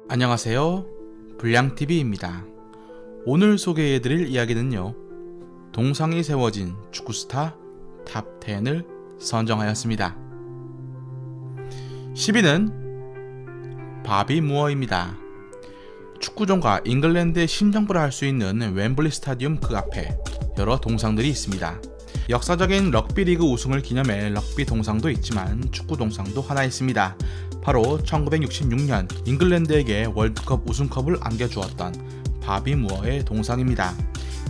안녕하세요, 불량TV입니다. 오늘 소개해드릴 이야기는요, 동상이 세워진 축구스타 탑 10을 선정하였습니다. 10위는 바비 무어입니다. 축구종과 잉글랜드의 심장부라 할 수 있는 웸블리 스타디움 그 앞에 여러 동상들이 있습니다. 역사적인 럭비리그 우승을 기념해 럭비 동상도 있지만 축구 동상도 하나 있습니다. 바로 1966년 잉글랜드에게 월드컵 우승컵을 안겨주었던 바비 무어의 동상입니다.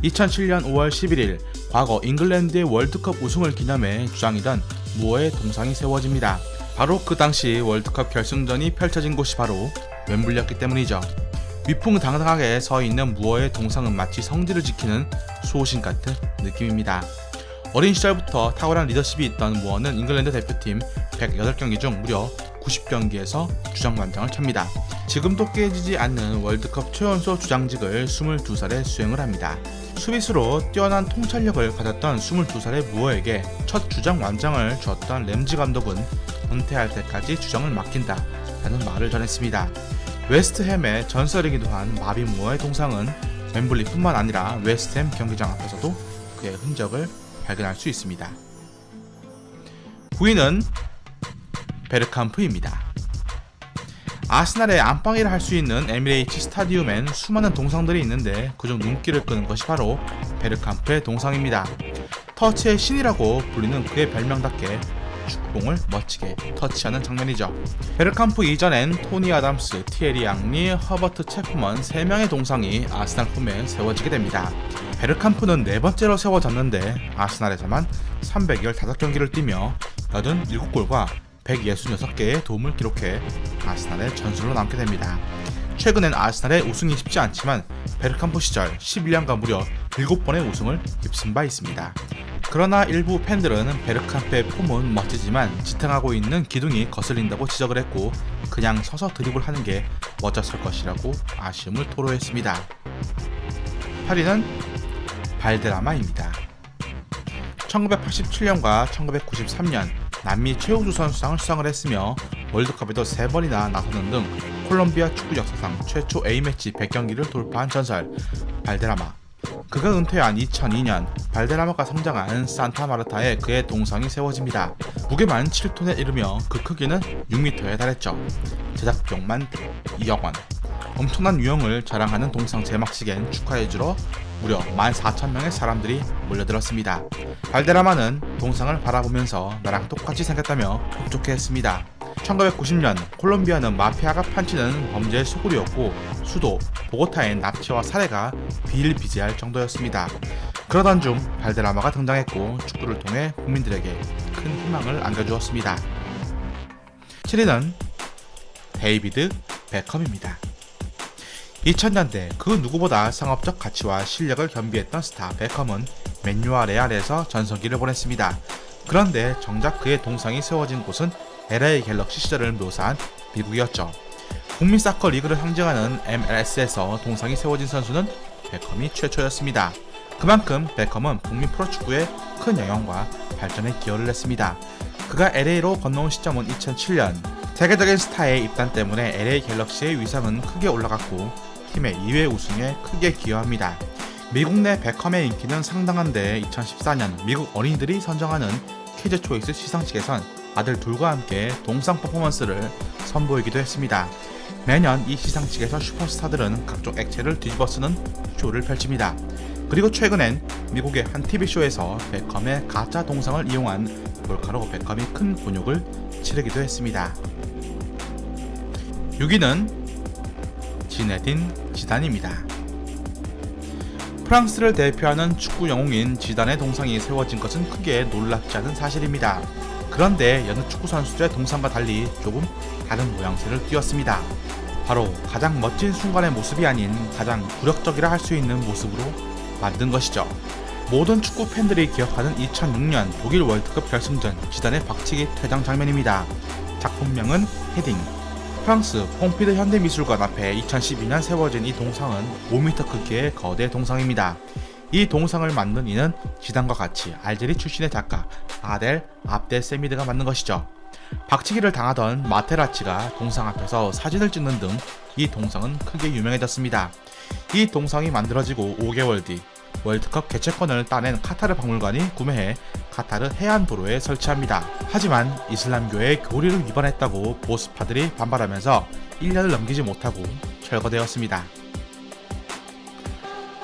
2007년 5월 11일 과거 잉글랜드의 월드컵 우승을 기념해 주장이던 무어의 동상이 세워집니다. 바로 그 당시 월드컵 결승전이 펼쳐진 곳이 바로 웸블리였기 때문이죠. 위풍당당하게 서 있는 무어의 동상은 마치 성질을 지키는 수호신 같은 느낌입니다. 어린 시절부터 탁월한 리더십이 있던 무어는 잉글랜드 대표팀 108경기 중 무려 90경기에서 주장관장을 찹니다. 지금도 깨지지 않는 월드컵 최연소 주장직을 22살에 수행을 합니다. 수비수로 뛰어난 통찰력을 가졌던 22살의 무어에게 첫 주장관장을 주었던 램지 감독은 은퇴할 때까지 주장을 맡긴다 라는 말을 전했습니다. 웨스트햄의 전설이기도 한 바비 무어의 동상은 웸블리뿐만 아니라 웨스트햄 경기장 앞에서도 그의 흔적을 발견할 수 있습니다. 9위는 베르캄프입니다. 아스날의 안방이라 할 수 있는 에미레이츠 스타디움엔 수많은 동상들이 있는데 그중 눈길을 끄는 것이 바로 베르캄프의 동상입니다. 터치의 신이라고 불리는 그의 별명답게 축구공을 멋지게 터치하는 장면이죠. 베르캄프 이전엔 토니 아담스, 티에리 앙리, 허버트 체프먼 3명의 동상이 아스날 홈에 세워지게 됩니다. 베르캄프는 4번째로 세워졌는데 아스날에서만 315경기를 뛰며 87골과 166개의 도움을 기록해 아스날의 전술로 남게 됩니다. 최근엔 아스날의 우승이 쉽지 않지만 베르캄프 시절 11년간 무려 7번의 우승을 휩쓴 바 있습니다. 그러나 일부 팬들은 베르캄프의 폼은 멋지지만 지탱하고 있는 기둥이 거슬린다고 지적을 했고 그냥 서서 드리블 하는 게 멋졌을 것이라고 아쉬움을 토로했습니다. 8위는 발데라마입니다. 1987년과 1993년 남미 최우수 선수상을 수상을 했으며 월드컵에도 3번이나 나서는 등 콜롬비아 축구 역사상 최초 A매치 100경기를 돌파한 전설 발데라마. 그가 은퇴한 2002년 발데라마가 성장한 산타마르타에 그의 동상이 세워집니다. 무게만 7톤에 이르며 그 크기는 6m에 달했죠. 제작 비용만 2억 원. 엄청난 유형을 자랑하는 동상 제막식엔 축하해주러 무려 14,000명의 사람들이 몰려들었습니다. 발데라마는 동상을 바라보면서 나랑 똑같이 생겼다며 흡족해했습니다. 1990년 콜롬비아는 마피아가 판치는 범죄의 소굴이었고 수도 보고타엔 납치와 살해가 비일비재할 정도였습니다. 그러던 중 발데라마가 등장했고 축구를 통해 국민들에게 큰 희망을 안겨주었습니다. 7위는 데이비드 베컴입니다. 2000년대 그 누구보다 상업적 가치와 실력을 겸비했던 스타 베컴은 맨유와 레알에서 전성기를 보냈습니다. 그런데 정작 그의 동상이 세워진 곳은 LA 갤럭시 시절을 묘사한 미국이었죠. 국민 사커 리그를 상징하는 MLS에서 동상이 세워진 선수는 베컴이 최초였습니다. 그만큼 베컴은 북미 프로축구에 큰 영향과 발전에 기여를 했습니다. 그가 LA로 건너온 시점은 2007년. 세계적인 스타의 입단 때문에 LA 갤럭시의 위상은 크게 올라갔고 팀의 2회 우승에 크게 기여합니다. 미국 내 베컴의 인기는 상당한데 2014년 미국 어린이들이 선정하는 키즈 초이스 시상식에선 아들 둘과 함께 동상 퍼포먼스를 선보이기도 했습니다. 매년 이 시상식에서 슈퍼스타들은 각종 액체를 뒤집어 쓰는 쇼를 펼칩니다. 그리고 최근엔 미국의 한 TV쇼에서 베컴의 가짜 동상을 이용한 몰카로 베컴이 큰 곤욕을 치르기도 했습니다. 6위는 지네딘 지단입니다. 프랑스를 대표하는 축구 영웅인 지단의 동상이 세워진 것은 크게 놀랍지 않은 사실입니다. 그런데 여느 축구 선수들의 동상과 달리 조금 다른 모양새를 띄었습니다. 바로 가장 멋진 순간의 모습이 아닌 가장 굴욕적이라 할 수 있는 모습으로 만든 것이죠. 모든 축구 팬들이 기억하는 2006년 독일 월드컵 결승전 지단의 박치기 퇴장 장면입니다. 작품명은 헤딩. 프랑스 퐁피드 현대미술관 앞에 2012년 세워진 이 동상은 5m 크기의 거대 동상입니다. 이 동상을 만든 이는 지단과 같이 알제리 출신의 작가 아델 압델세미드가 만든 것이죠. 박치기를 당하던 마테라치가 동상 앞에서 사진을 찍는 등 이 동상은 크게 유명해졌습니다. 이 동상이 만들어지고 5개월 뒤 월드컵 개최권을 따낸 카타르 박물관이 구매해 카타르 해안도로에 설치합니다. 하지만 이슬람교의 교리를 위반했다고 보수파들이 반발하면서 1년을 넘기지 못하고 철거되었습니다.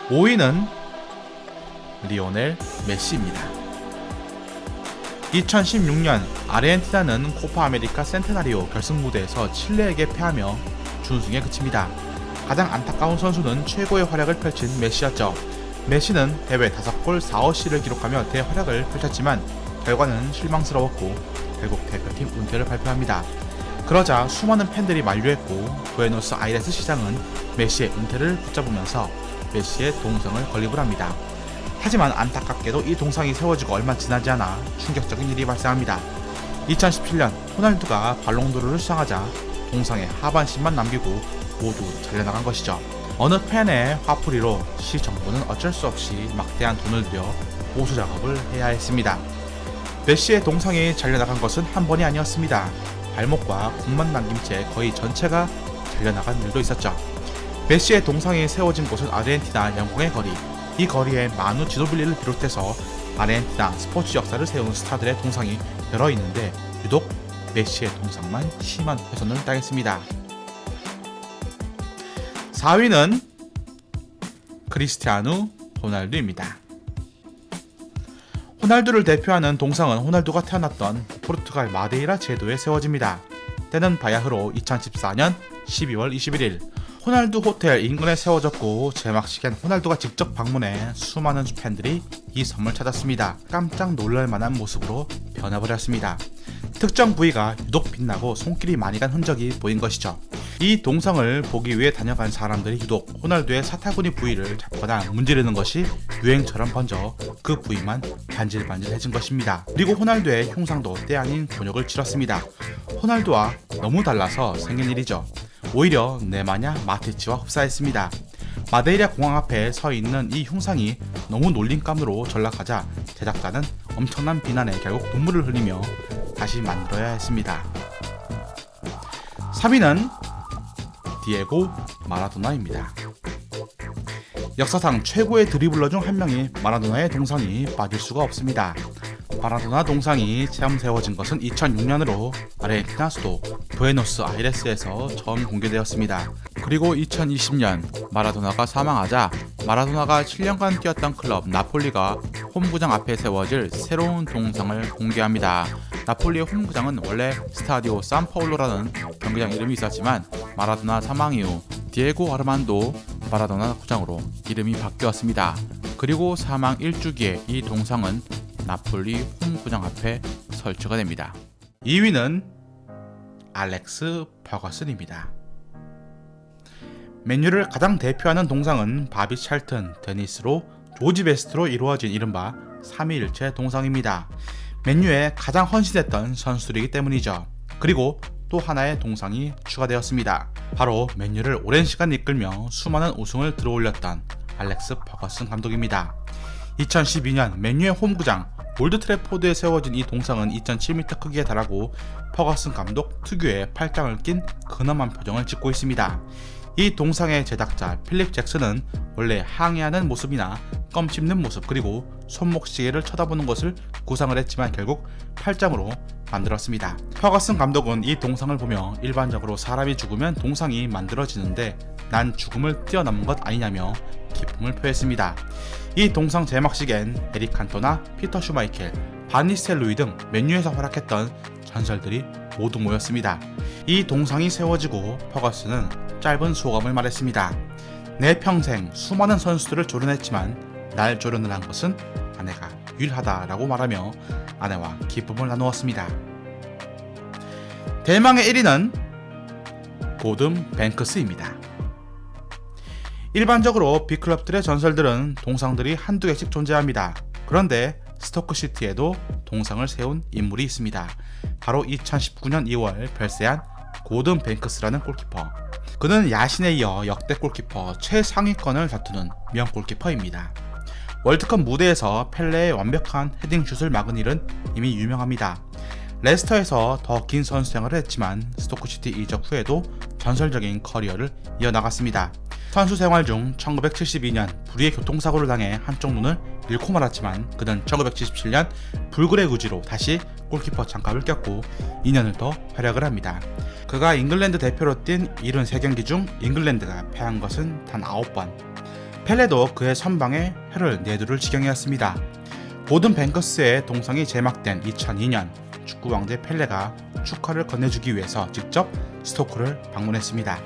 5위는 리오넬 메시입니다. 2016년 아르헨티나는 코파 아메리카 센테나리오 결승 무대에서 칠레에게 패하며 준우승에 그칩니다. 가장 안타까운 선수는 최고의 활약을 펼친 메시였죠. 메시는 대회 5골 4어시를 기록하며 대활약을 펼쳤지만 결과는 실망스러웠고 결국 대표팀 은퇴를 발표합니다. 그러자 수많은 팬들이 만류했고 부에노스아이레스 시장은 메시의 은퇴를 붙잡으면서 메시의 동상을 건립을 합니다. 하지만 안타깝게도 이 동상이 세워지고 얼마 지나지 않아 충격적인 일이 발생합니다. 2017년 호날두가 발롱도르를 수상하자 동상의 하반신만 남기고 모두 잘려나간 것이죠. 어느 팬의 화풀이로 시 정부는 어쩔 수 없이 막대한 돈을 들여 보수 작업을 해야 했습니다. 메시의 동상이 잘려나간 것은 한 번이 아니었습니다. 발목과 굽만 남긴 채 거의 전체가 잘려나간 일도 있었죠. 메시의 동상이 세워진 곳은 아르헨티나 영광의 거리. 이 거리에 마누 지노빌리를 비롯해서 아르헨티나 스포츠 역사를 세운 스타들의 동상이 여러 있는데 유독 메시의 동상만 심한 훼손을 당했습니다. 4위는 크리스티아누 호날두입니다. 호날두를 대표하는 동상은 호날두가 태어났던 포르투갈 마데이라 제도에 세워집니다. 때는 바야흐로 2014년 12월 21일 호날두 호텔 인근에 세워졌고 개막식엔 호날두가 직접 방문해 수많은 팬들이 이 섬을 찾았습니다. 깜짝 놀랄만한 모습으로 변해버렸습니다. 특정 부위가 유독 빛나고 손길이 많이 간 흔적이 보인 것이죠. 이 동상을 보기 위해 다녀간 사람들이 유독 호날두의 사타구니 부위를 잡거나 문지르는 것이 유행처럼 번져 그 부위만 반질반질해진 것입니다. 그리고 호날두의 흉상도 때 아닌 곤욕을 치렀습니다. 호날두와 너무 달라서 생긴 일이죠. 오히려 네마냐 마티치와 흡사했습니다. 마데이라 공항 앞에 서 있는 이 흉상이 너무 놀림감으로 전락하자 제작자는 엄청난 비난에 결국 눈물을 흘리며 다시 만들어야 했습니다. 3위는 디에고 마라도나입니다. 역사상 최고의 드리블러 중 한 명이 마라도나의 동상이 빠질 수가 없습니다. 마라도나 동상이 처음 세워진 것은 2006년으로 아르헨티나 수도 부에노스아이레스에서 처음 공개되었습니다. 그리고 2020년 마라도나가 사망하자 마라도나가 7년간 뛰었던 클럽 나폴리가 홈구장 앞에 세워질 새로운 동상을 공개합니다. 나폴리의 홈구장은 원래 스타디오 산파울로라는 경기장 이름이 있었지만 마라도나 사망 이후 디에고 아르만도 마라도나 구장으로 이름이 바뀌었습니다. 그리고 사망 1주기에 이 동상은 나폴리 홈구장 앞에 설치가 됩니다. 2위는 알렉스 퍼거슨입니다. 맨유를 가장 대표하는 동상은 바비 찰튼, 데니스로, 조지 베스트로 이루어진 이른바 3위일체 동상입니다. 맨유에 가장 헌신했던 선수들이기 때문이죠. 그리고 또 하나의 동상이 추가되었습니다. 바로 맨유를 오랜 시간 이끌며 수많은 우승을 들어올렸던 알렉스 퍼거슨 감독입니다. 2012년 맨유의 홈구장 올드 트래포드에 세워진 이 동상은 2.7m 크기에 달하고 퍼거슨 감독 특유의 팔짱을 낀 근엄한 표정을 짓고 있습니다. 이 동상의 제작자 필립 잭슨은 원래 항해하는 모습이나 껌 씹는 모습 그리고 손목시계를 쳐다보는 것을 구상을 했지만 결국 팔짱으로 만들었습니다. 퍼거슨 감독은 이 동상을 보며 일반적으로 사람이 죽으면 동상이 만들어지는데 난 죽음을 뛰어넘은 것 아니냐며 기쁨을 표했습니다. 이 동상 제막식엔 에릭 칸토나, 피터 슈마이켈, 반 니스텔로이 등 맨유에서 활약했던 전설들이 모두 모였습니다. 이 동상이 세워지고 퍼거슨은 짧은 소감을 말했습니다. 내 평생 수많은 선수들을 조련했지만 날 조련을 한 것은 아내가 유일하다라고 말하며 아내와 기쁨을 나누었습니다. 대망의 1위는 고든 뱅크스입니다. 일반적으로 빅클럽들의 전설들은 동상들이 한두 개씩 존재합니다. 그런데 스토크시티에도 동상을 세운 인물이 있습니다. 바로 2019년 2월 별세한 고든 뱅크스라는 골키퍼. 그는 야신에 이어 역대 골키퍼 최상위권을 다투는 명골키퍼입니다. 월드컵 무대에서 펠레의 완벽한 헤딩슛을 막은 일은 이미 유명합니다. 레스터에서 더 긴 선수 생활을 했지만 스토크시티 이적 후에도 전설적인 커리어를 이어나갔습니다. 선수 생활 중 1972년 불의의 교통사고를 당해 한쪽 눈을 잃고 말았지만 그는 1977년 불굴의 의지로 다시 골키퍼 장갑을 꼈고 2년을 더 활약을 합니다. 그가 잉글랜드 대표로 뛴 73경기 중 잉글랜드가 패한 것은 단 9번. 펠레도 그의 선방에 혀를 내두를 지경이었습니다. 보든 뱅커스의 동성이 제막된 2002년 축구 왕제 펠레가 축하를 건네주기 위해서 직접 스토크를 방문했습니다.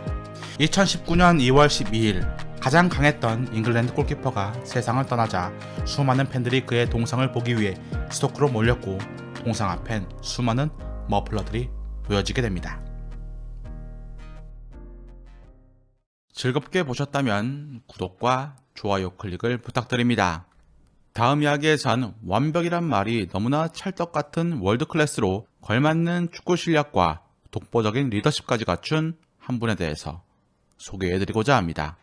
2019년 2월 12일 가장 강했던 잉글랜드 골키퍼가 세상을 떠나자 수많은 팬들이 그의 동상을 보기 위해 스토크로 몰렸고 동상 앞엔 수많은 머플러들이 보여지게 됩니다. 즐겁게 보셨다면 구독과 좋아요 클릭을 부탁드립니다. 다음 이야기에선 완벽이란 말이 너무나 찰떡같은 월드클래스로 걸맞는 축구 실력과 독보적인 리더십까지 갖춘 한 분에 대해서 소개해드리고자 합니다.